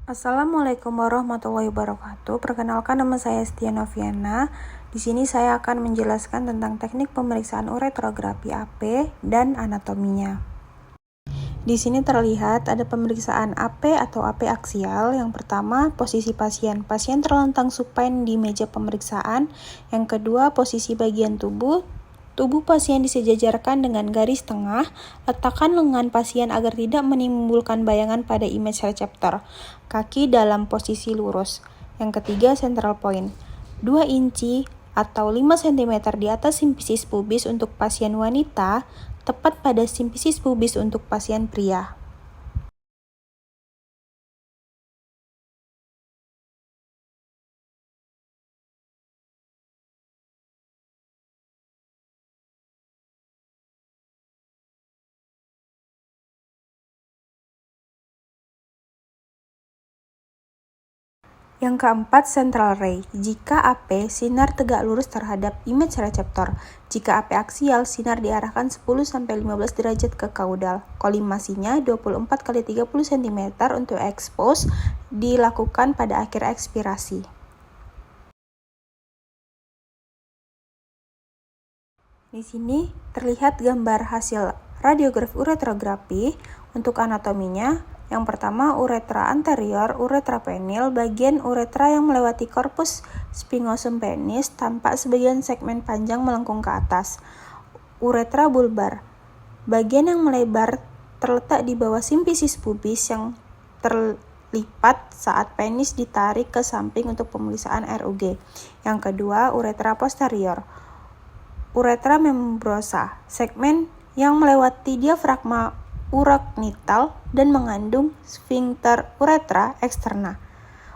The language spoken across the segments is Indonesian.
Assalamualaikum warahmatullahi wabarakatuh. Perkenalkan, nama saya Setia Noviana. Di sini saya akan menjelaskan tentang teknik pemeriksaan uretrografi AP dan anatominya. Di sini terlihat ada pemeriksaan AP atau AP aksial. Yang pertama, posisi pasien. Pasien terlentang supine di meja pemeriksaan. Yang kedua, posisi bagian tubuh. Tubuh pasien disejajarkan dengan garis tengah. Letakkan lengan pasien agar tidak menimbulkan bayangan pada image reseptor. Kaki dalam posisi lurus. Yang ketiga, central point. 2 inci atau 5 cm di atas simfisis pubis untuk pasien wanita, tepat pada simfisis pubis untuk pasien pria. Yang keempat, central ray. Jika AP, sinar tegak lurus terhadap image reseptor. Jika AP aksial, sinar diarahkan 10-15 derajat ke kaudal. Kolimasinya 24x30 cm untuk expose dilakukan pada akhir ekspirasi. Di sini terlihat gambar hasil radiografi uretrografi. Untuk anatominya, yang pertama, uretra anterior, uretra penil, bagian uretra yang melewati korpus sphingosum penis tampak sebagian segmen panjang melengkung ke atas. Uretra bulbar, bagian yang melebar terletak di bawah simfisis pubis yang terlipat saat penis ditarik ke samping untuk pemeriksaan RUG. Yang kedua, uretra posterior, uretra membrosa, segmen yang melewati diafragma urogenital dan mengandung sphincter uretra eksterna.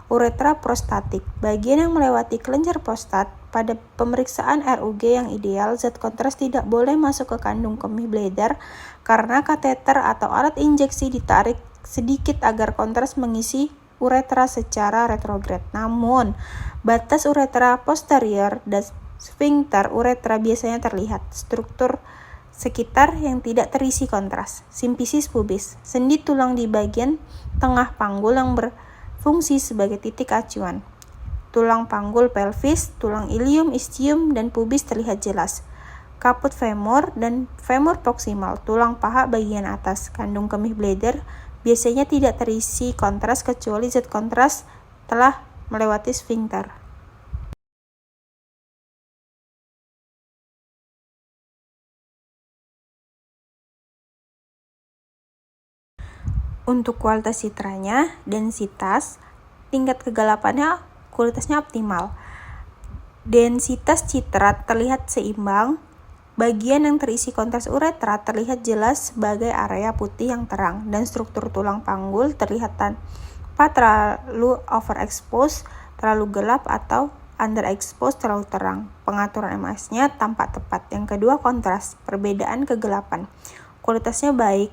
Uretra prostatik, bagian yang melewati kelenjar prostat. Pada pemeriksaan RUG yang ideal, zat kontras tidak boleh masuk ke kandung kemih bladder karena kateter atau alat injeksi ditarik sedikit agar kontras mengisi uretra secara retrograd. Namun, batas uretra posterior dan sphincter uretra biasanya terlihat. Struktur sekitar yang tidak terisi kontras. Simfisis pubis, sendi tulang di bagian tengah panggul yang berfungsi sebagai titik acuan. Tulang panggul pelvis, tulang ilium, ischium, dan pubis terlihat jelas. Kaput femur dan femur proximal, tulang paha bagian atas. Kandung kemih bladder biasanya tidak terisi kontras kecuali zat kontras telah melewati sphincter. Untuk kualitas citranya, densitas, tingkat kegelapannya, kualitasnya optimal. Densitas citra terlihat seimbang. Bagian yang terisi kontras uretra terlihat jelas sebagai area putih yang terang, dan struktur tulang panggul terlihat tanpa terlalu overexposed, terlalu gelap, atau underexposed, terlalu terang. Pengaturan MS-nya tampak tepat. Yang kedua, kontras, perbedaan kegelapan. Kualitasnya baik.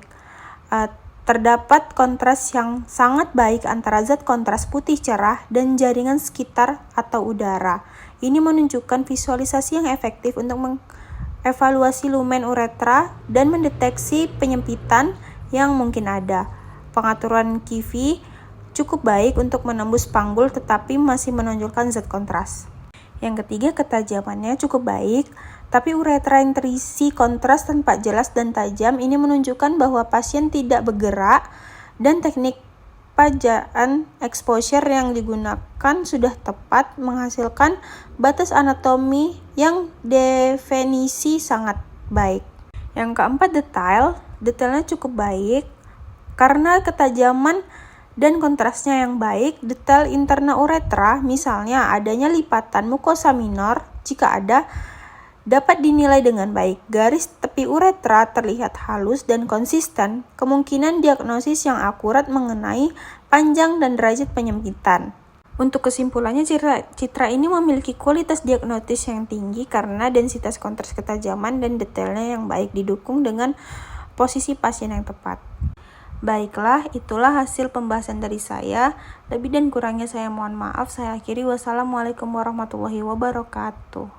Terdapat kontras yang sangat baik antara zat kontras putih cerah dan jaringan sekitar atau udara. Ini menunjukkan visualisasi yang efektif untuk mengevaluasi lumen uretra dan mendeteksi penyempitan yang mungkin ada. Pengaturan QV cukup baik untuk menembus panggul tetapi masih menonjolkan zat kontras. Yang ketiga, ketajamannya cukup baik, tapi uretra yang terisi kontras tanpa jelas dan tajam ini menunjukkan bahwa pasien tidak bergerak dan teknik pajaan exposure yang digunakan sudah tepat, menghasilkan batas anatomi yang definisi sangat baik. Yang keempat, detailnya cukup baik karena ketajaman dan kontrasnya yang baik. Detail interna uretra, misalnya adanya lipatan mukosa minor, jika ada, dapat dinilai dengan baik. Garis tepi uretra terlihat halus dan konsisten. Kemungkinan diagnosis yang akurat mengenai panjang dan derajat penyempitan. Untuk kesimpulannya, citra ini memiliki kualitas diagnosis yang tinggi karena densitas kontras, ketajaman, dan detailnya yang baik didukung dengan posisi pasien yang tepat. Baiklah, itulah hasil pembahasan dari saya. Lebih dan kurangnya saya mohon maaf. Saya akhiri. Wassalamualaikum warahmatullahi wabarakatuh.